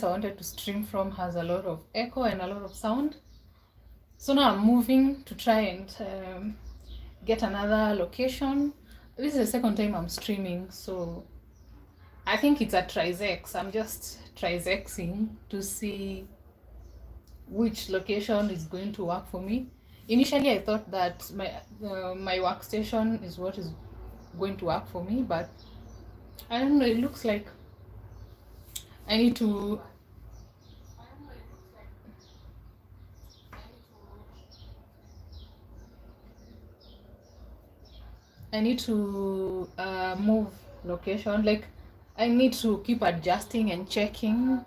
place I wanted to stream from has a lot of echo and a lot of sound. So now I'm moving to try and get another location. This is the second time I'm streaming, so I think it's a trisex. I'm just trisexing to see which location is going to work for me. Initially, I thought that my workstation is what is going to work for me, but I don't know. It looks like I need to. Move location. Like I need to keep adjusting and checking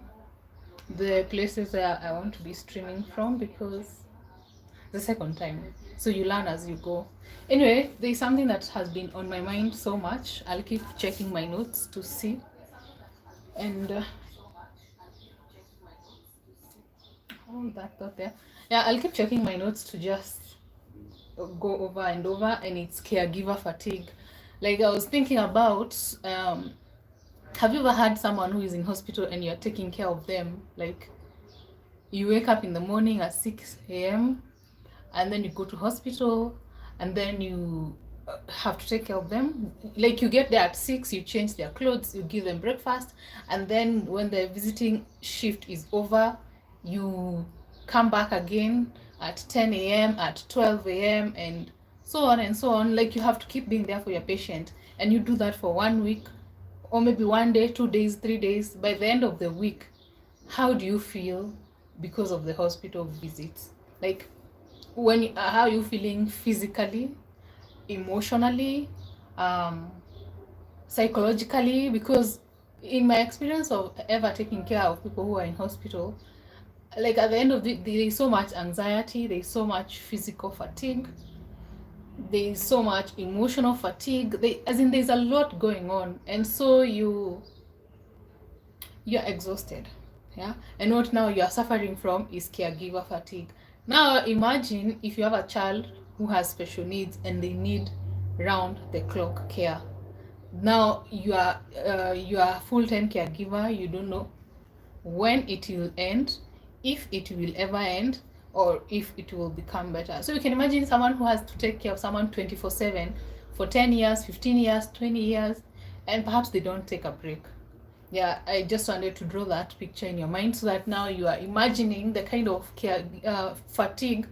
the places where I want to be streaming from, because the second time, so you learn as you go. Anyway, there's something that has been on my mind so much. I'll keep checking my notes to see, and all that thought there. Yeah, I'll keep checking my notes to just go over and over. And it's caregiver fatigue. Like I was thinking about, have you ever had someone who is in hospital and you're taking care of them? Like you wake up in the morning at 6 a.m. and then you go to hospital, and then you have to take care of them. Like you get there at 6, you change their clothes, you give them breakfast, and then when the visiting shift is over, you come back again at 10 a.m., at 12 a.m., and so on and so on. Like you have to keep being there for your patient, and you do that for 1 week, or maybe 1 day, 2 days, 3 days. By the end of the week, how do you feel because of the hospital visits? Like how are you feeling physically, emotionally, psychologically? Because in my experience of ever taking care of people who are in hospital, like at the end of there's so much anxiety, there's so much physical fatigue, there's so much emotional fatigue. There's a lot going on, and so you're exhausted. Yeah, and what now you are suffering from is caregiver fatigue. Now imagine if you have a child who has special needs and they need round the clock care. Now you are a full-time caregiver. You don't know when it will end, if it will ever end, or if it will become better. So you can imagine someone who has to take care of someone 24/7 for 10 years, 15 years, 20 years, and perhaps they don't take a break. Yeah, I just wanted to draw that picture in your mind, so that now you are imagining the kind of fatigue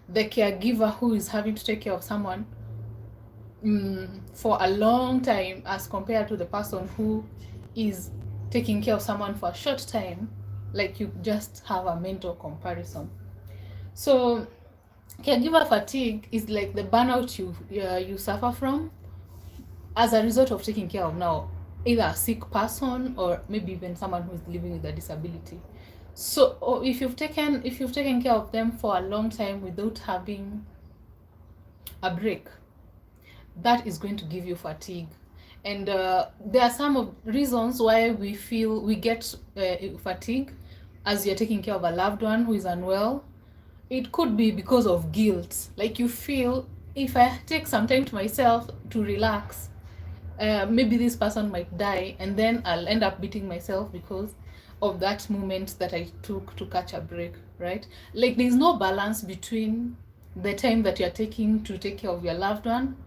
the caregiver who is having to take care of someone for a long time, as compared to the person who is taking care of someone for a short time. Like you just have a mental comparison. So caregiver fatigue is like the burnout you suffer from as a result of taking care of now either a sick person, or maybe even someone who is living with a disability. So if you've taken care of them for a long time without having a break, that is going to give you fatigue. And there are some of reasons why we get fatigue as you're taking care of a loved one who is unwell. It could be because of guilt. Like you feel, if I take some time to myself to relax, maybe this person might die, and then I'll end up beating myself because of that moment that I took to catch a break, right? Like there's no balance between the time that you're taking to take care of your loved one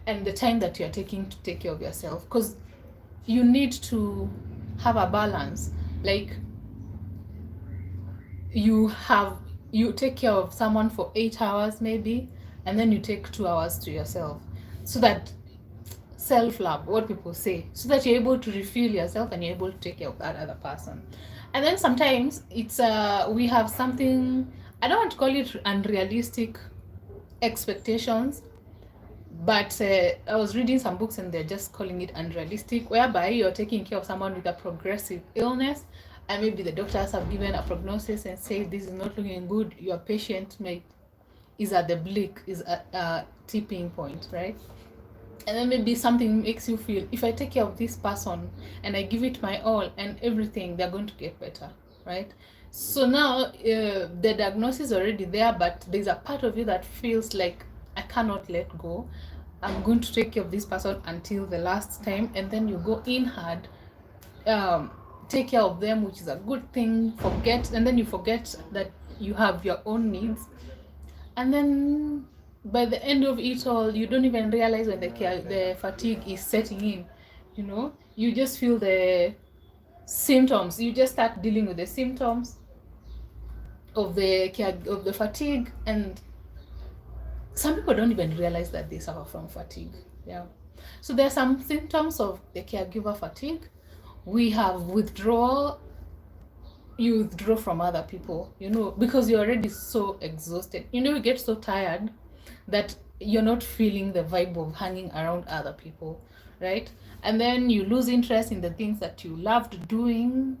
and the time that you're taking to take care of yourself, because you need to have a balance. Like you take care of someone for 8 hours maybe, and then you take 2 hours to yourself, so that self-love, what people say, so that you're able to refill yourself and you're able to take care of that other person. And then sometimes it's we have something, I don't want to call it unrealistic expectations, but I was reading some books and they're just calling it unrealistic, whereby you're taking care of someone with a progressive illness, and maybe the doctors have given a prognosis and say this is not looking good. Your patient is at the bleak, is at a tipping point, right? And then maybe something makes you feel, if I take care of this person and I give it my all and everything, they're going to get better, right? So now the diagnosis is already there, but there's a part of you that feels like, I cannot let go. I'm going to take care of this person until the last time. And then you go in hard, take care of them, which is a good thing, and then you forget that you have your own needs. And then by the end of it all, you don't even realize when the fatigue is setting in. You just feel the symptoms. You just start dealing with the symptoms of the fatigue, and some people don't even realize that they suffer from fatigue. Yeah. So there are some symptoms of the caregiver fatigue. We have withdrawal. You withdraw from other people, because you're already so exhausted. You get so tired that you're not feeling the vibe of hanging around other people, right? And then you lose interest in the things that you loved doing,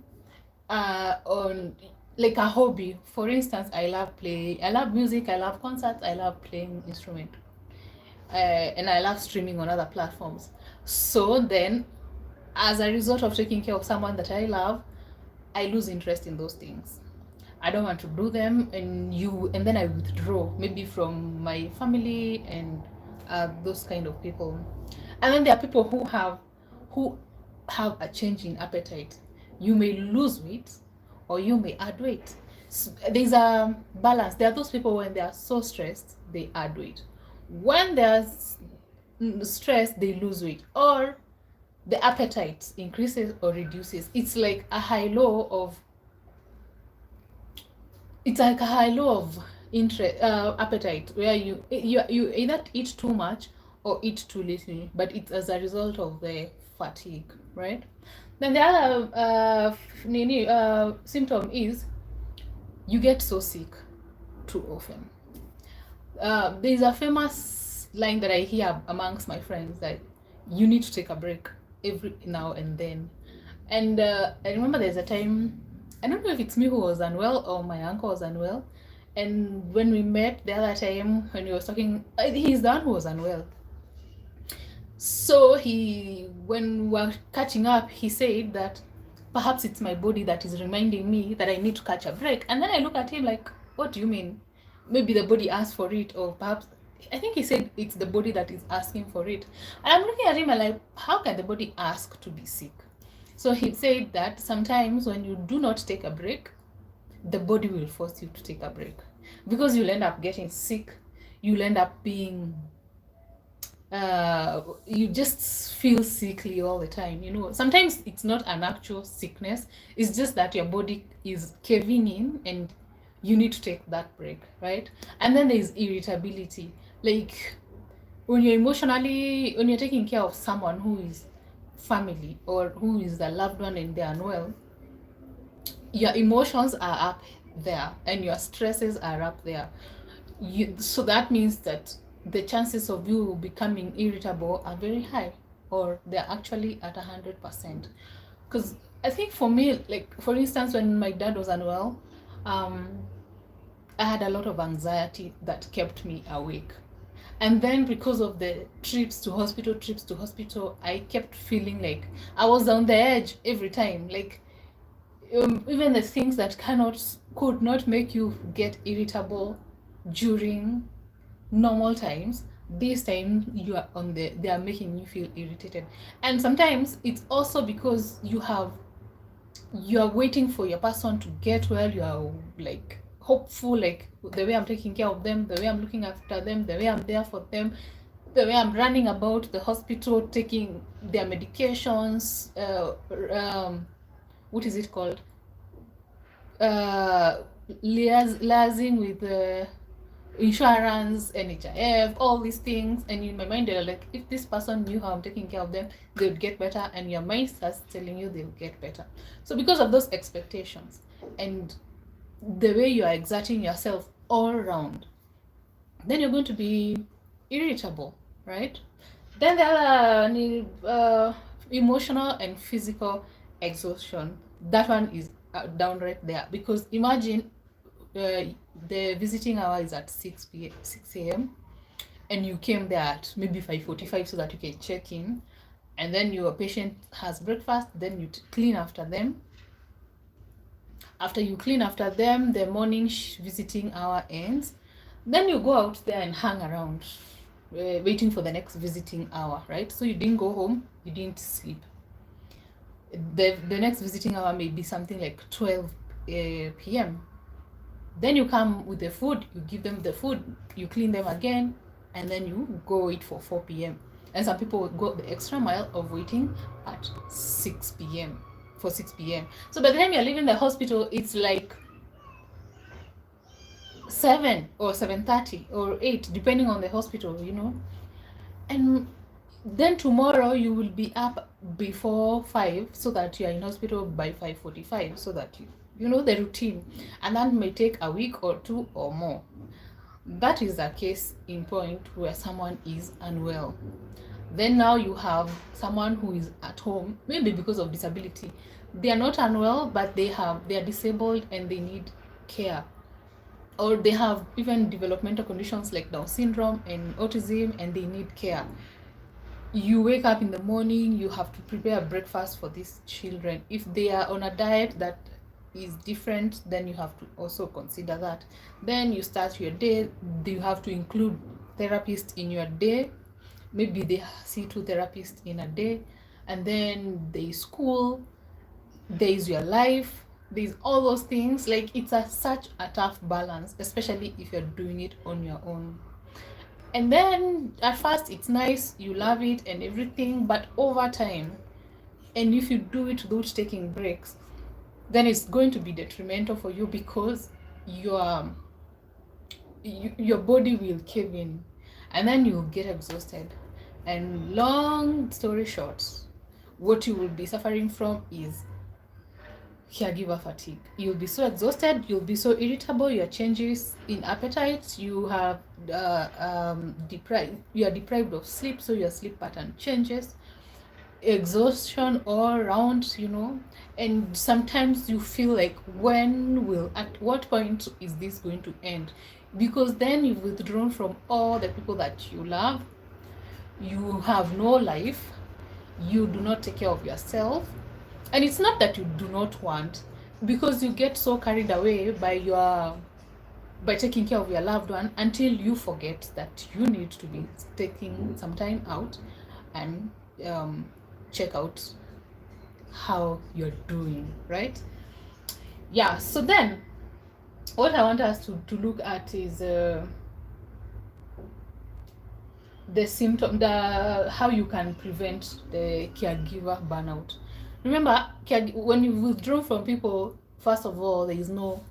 on like a hobby. For instance, I love music, I love concerts, I love playing instrument, and I love streaming on other platforms. So then, as a result of taking care of someone that I love, I lose interest in those things. I don't want to do them, and then I withdraw, maybe from my family and those kind of people. And then there are people who have a change in appetite. You may lose weight, or you may add weight. So there's a balance. There are those people, when they are so stressed, they add weight. When they're stressed, they lose weight, or the appetite increases or reduces. It's like a high low of interest, appetite, where you either eat too much or eat too little, but it's as a result of the fatigue, right? Then the other symptom is you get so sick too often. There's a famous line that I hear amongst my friends, that you need to take a break every now and then. And I remember there's a time, I don't know if it's me who was unwell or my uncle was unwell, and when we met the other time, when he was talking, he's the one who was unwell. So when we were catching up, he said that perhaps it's my body that is reminding me that I need to catch a break. And then I look at him like, what do you mean? Maybe the body asked for it, or perhaps, I think he said it's the body that is asking for it. And I'm looking at him and like, how can the body ask to be sick? So he said that sometimes when you do not take a break, the body will force you to take a break, because you'll end up getting sick. You'll end up being you just feel sickly all the time. Sometimes it's not an actual sickness, it's just that your body is caving in and you need to take that break, right? And then there's irritability. Like when you're taking care of someone who is family, or who is a loved one and they're unwell, your emotions are up there and your stresses are up there. So that means that the chances of you becoming irritable are very high, or they're actually at 100%. Because I think for me, like for instance, when my dad was unwell, I had a lot of anxiety that kept me awake. And then because of the trips to hospital, I kept feeling like I was on the edge every time. Like even the things that could not make you get irritable during normal times, this time they are making you feel irritated. And sometimes it's also because you are waiting for your person to get well. You are like hopeful, like the way I'm taking care of them, the way I'm looking after them, the way I'm there for them, the way I'm running about the hospital taking their medications, what is it called, liaising with the insurance, NHIF, all these things. And in my mind, they're like, if this person knew how I'm taking care of them, they would get better. And your mind starts telling you they'll get better. So because of those expectations and the way you are exerting yourself all around, then you're going to be irritable, right? Then there are emotional and physical exhaustion. That one is downright there, because imagine the visiting hour is at 6 a.m. and you came there at maybe 5:45 so that you can check in, and then your patient has breakfast, then you clean after them. After you clean after them, the morning visiting hour ends. Then you go out there and hang around, waiting for the next visiting hour, right? So you didn't go home, you didn't sleep. The next visiting hour may be something like 12 p.m. Then you come with the food, you give them the food, you clean them again, and then you go wait for 4 p.m. And some people go the extra mile of waiting at 6 p.m. for 6 p.m. So by the time you're leaving the hospital, it's like 7 or 7:30 or 8, depending on the hospital, And then tomorrow you will be up before 5 so that you are in hospital by 5:45, so that you know the routine, and that may take a week or two or more. That is a case in point where someone is unwell. Then now you have someone who is at home, maybe because of disability. They are not unwell, but they are disabled and they need care, or they have even developmental conditions like Down syndrome and autism, and they need care. You wake up in the morning, you have to prepare breakfast for these children. If they are on a diet that is different, then you have to also consider that. Then you start your day, you have to include therapists in your day. Maybe they see 2 therapists in a day, and then there is school, there is your life, there's all those things. Like, it's such a tough balance, especially if you're doing it on your own. And then at first it's nice, you love it and everything, but over time, and if you do it without taking breaks, then it's going to be detrimental for you, because your body will cave in, and then you'll get exhausted. And long story short, what you will be suffering from is caregiver fatigue. You'll be so exhausted, you'll be so irritable, your changes in appetite, you are deprived of sleep, so your sleep pattern changes, exhaustion all around, and sometimes you feel like, at what point is this going to end? Because then you've withdrawn from all the people that you love, you have no life, you do not take care of yourself. And it's not that you do not want, because you get so carried away by taking care of your loved one, until you forget that you need to be taking some time out and check out how you're doing, right? Yeah, so then what I want us to look at is the symptom, how you can prevent the caregiver burnout. Remember, when you withdraw from people, first of all, there is no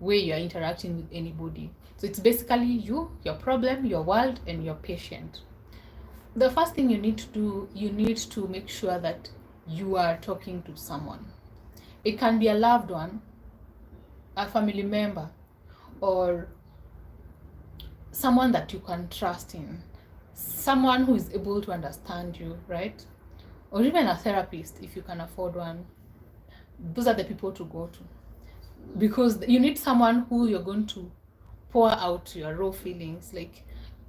way you're interacting with anybody. So it's basically you, your problem, your world, and your patient. The first thing you need to do, you need to make sure that you are talking to someone. It can be a loved one, a family member, or someone that you can trust in, someone who is able to understand you, right? Or even a therapist if you can afford one. Those are the people to go to, because you need someone who you're going to pour out your raw feelings. Like,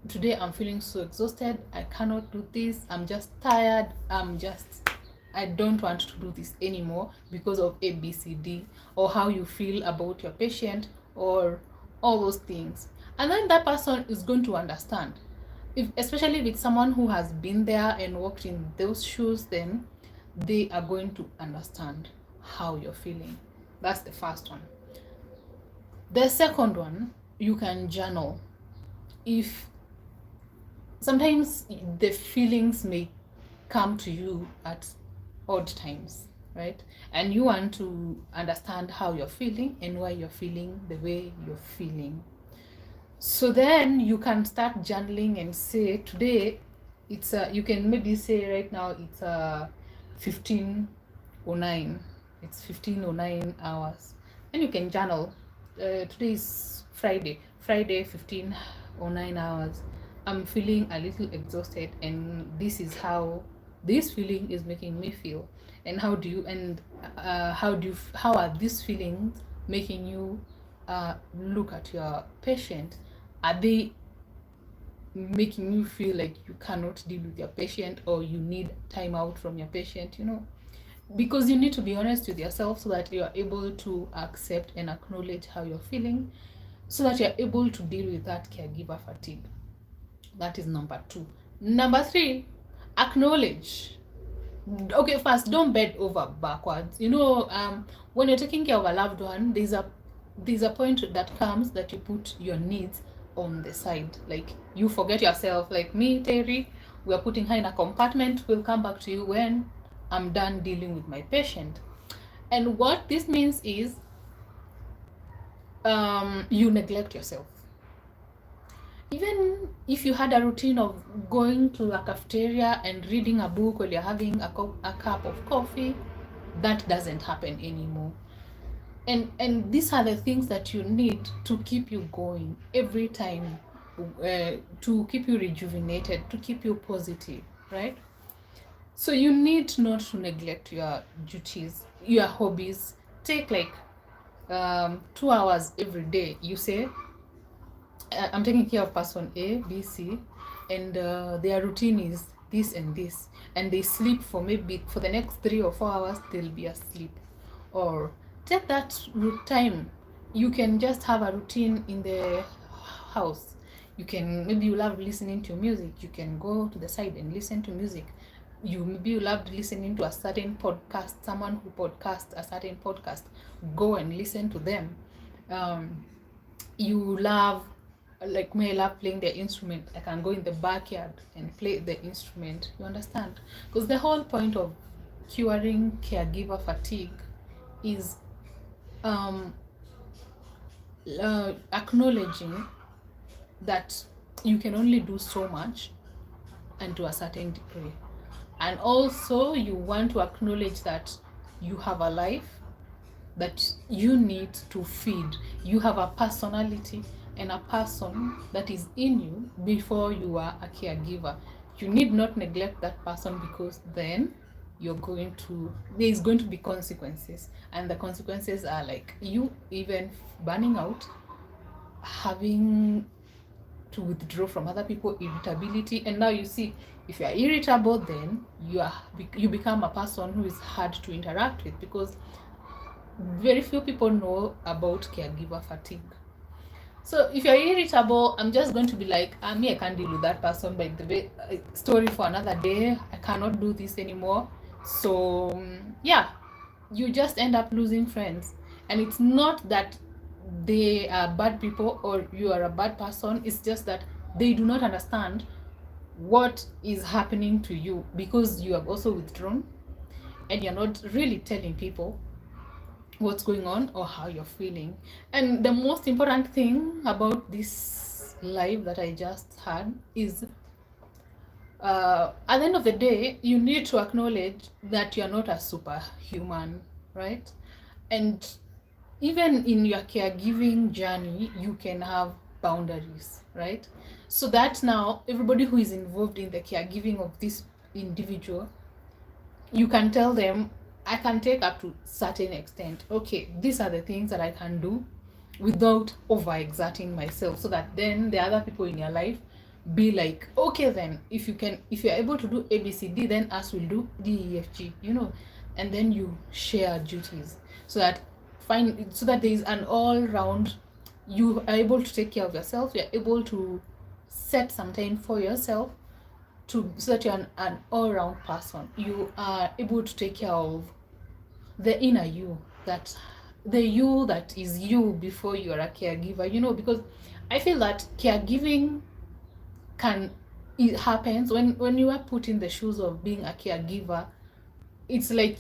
today I'm feeling so exhausted, I cannot do this, I'm just tired, I don't want to do this anymore because of ABCD, or how you feel about your patient, or all those things. And then that person is going to understand. Especially if it's someone who has been there and walked in those shoes, then they are going to understand how you're feeling. That's the first one. The second one, you can journal. If sometimes the feelings may come to you at odd times, right? And you want to understand how you're feeling and why you're feeling the way you're feeling. So then you can start journaling and say, today you can maybe say right now it's 15:09. It's 15:09 hours. And you can journal. Today is Friday, 15:09 hours. I'm feeling a little exhausted, and this is how this feeling is making me feel. And how are these feelings making you look at your patient? Are they making you feel like you cannot deal with your patient, or you need time out from your patient? Because you need to be honest with yourself, so that you are able to accept and acknowledge how you're feeling, so that you're able to deal with that caregiver fatigue. That is number 2. Number 3, acknowledge Okay, first, don't bend over backwards. When you're taking care of a loved one, there's a point that comes that you put your needs on the side. Like, you forget yourself. Like me, Terry, we're putting her in a compartment. We'll come back to you when I'm done dealing with my patient. And what this means is, you neglect yourself. Even if you had a routine of going to a cafeteria and reading a book while you're having a cup of coffee, that doesn't happen anymore. And these are the things that you need to keep you going every time, to keep you rejuvenated, to keep you positive, right? So you need not to neglect your duties, your hobbies. Take like 2 hours every day. You say, I'm taking care of person A, B, C, and their routine is this and this, and they sleep for maybe for the next 3 or 4 hours, they'll be asleep. Or take that time. You can just have a routine in the house. Maybe you love listening to music, you can go to the side and listen to music. Maybe you loved listening to a certain podcast, someone who podcasts a certain podcast, go and listen to them. You love, like me, I love playing the instrument. I can go in the backyard and play the instrument. You understand? Because the whole point of curing caregiver fatigue is acknowledging that you can only do so much and to a certain degree. And also you want to acknowledge that you have a life that you need to feed. You have a personality and a person that is in you before you are a caregiver. You need not neglect that person, because then there's going to be consequences, and the consequences are like you even burning out, having to withdraw from other people, irritability. And now you see, if you are irritable, then you become a person who is hard to interact with, because very few people know about caregiver fatigue. So if you're irritable, I'm just going to be like, I can't deal with that person. By the way, story for another day. I cannot do this anymore. So yeah, you just end up losing friends. And it's not that they are bad people or you are a bad person. It's just that they do not understand what is happening to you, because you have also withdrawn and you're not really telling people what's going on or how you're feeling. And the most important thing about this live that I just had is, at the end of the day, you need to acknowledge that you're not a superhuman, right? And even in your caregiving journey, you can have boundaries, right? So that now everybody who is involved in the caregiving of this individual, you can tell them, I can take up to certain extent. Okay, these are the things that I can do without overexerting myself, so that then the other people in your life be like, okay, then if you're able to do ABCD, then us will do DEFG, and then you share duties, so that there is an all round, you are able to take care of yourself, you're able to set some time for yourself, so that you're an all-round person. You are able to take care of the inner you, the you that is you before you are a caregiver, because I feel that caregiving it happens when you are put in the shoes of being a caregiver. It's like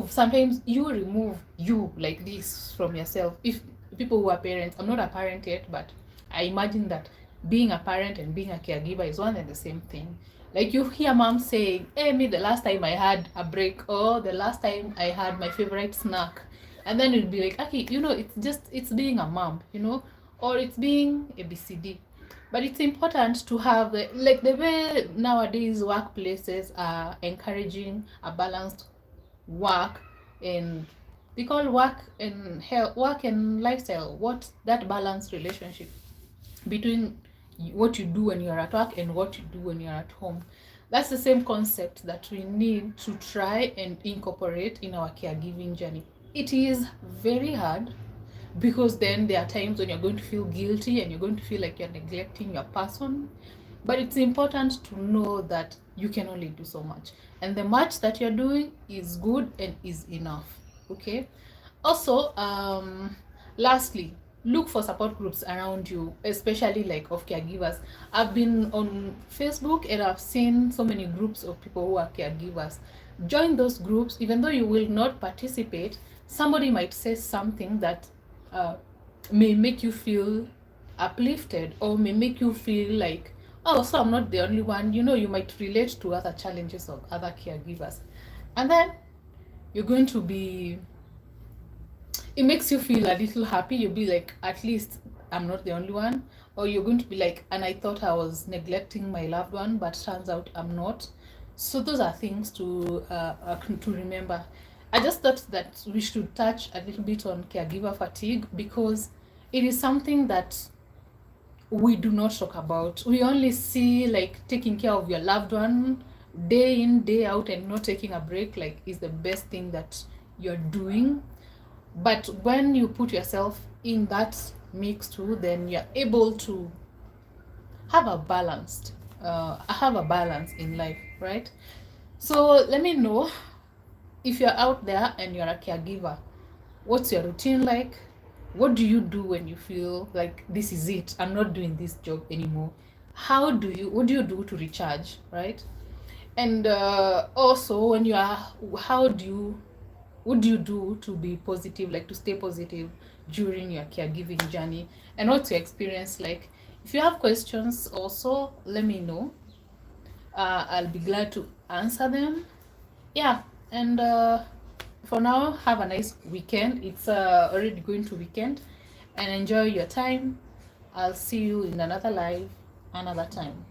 sometimes you remove you like this from yourself. If people who are parents, I'm not a parent yet, but I imagine that being a parent and being a caregiver is one and the same thing. Like, you hear mom saying, hey, me, the last time I had a break, or the last time I had my favorite snack. And then you'll be like, okay, it's being a mom, or it's being ABCD. But it's important to have the way nowadays workplaces are encouraging a balanced work, and they call work and lifestyle, what that balanced relationship between what you do when you're at work and what you do when you're at home. That's the same concept that we need to try and incorporate in our caregiving journey. It is very hard, because then there are times when you're going to feel guilty and you're going to feel like you're neglecting your person. But it's important to know that you can only do so much, and the much that you're doing is good and is enough. Okay. Also, lastly, look for support groups around you, especially like of caregivers. I've been on Facebook and I've seen so many groups of people who are caregivers. Join those groups. Even though you will not participate, somebody might say something that uh, may make you feel uplifted, or may make you feel like, oh, so I'm not the only one. You might relate to other challenges of other caregivers, and then you're going to be, it makes you feel a little happy. You'll be like, at least I'm not the only one. Or you're going to be like, and I thought I was neglecting my loved one, but turns out I'm not. So those are things to remember. I just thought that we should touch a little bit on caregiver fatigue, because it is something that we do not talk about. We only see like taking care of your loved one day in, day out, and not taking a break like is the best thing that you're doing. But when you put yourself in that mix too, then you're able to have a balance in life, right? So let me know, if you're out there and you're a caregiver, what's your routine like? What do you do when you feel like this is it, I'm not doing this job anymore? What do you do to recharge, right? And also, when you are, how do you what do you do to be positive, like to stay positive during your caregiving journey? And what's your experience like? If you have questions also, let me know. I'll be glad to answer them. Yeah. And for now, have a nice weekend. It's already going to weekend, and enjoy your time. I'll see you in another live another time.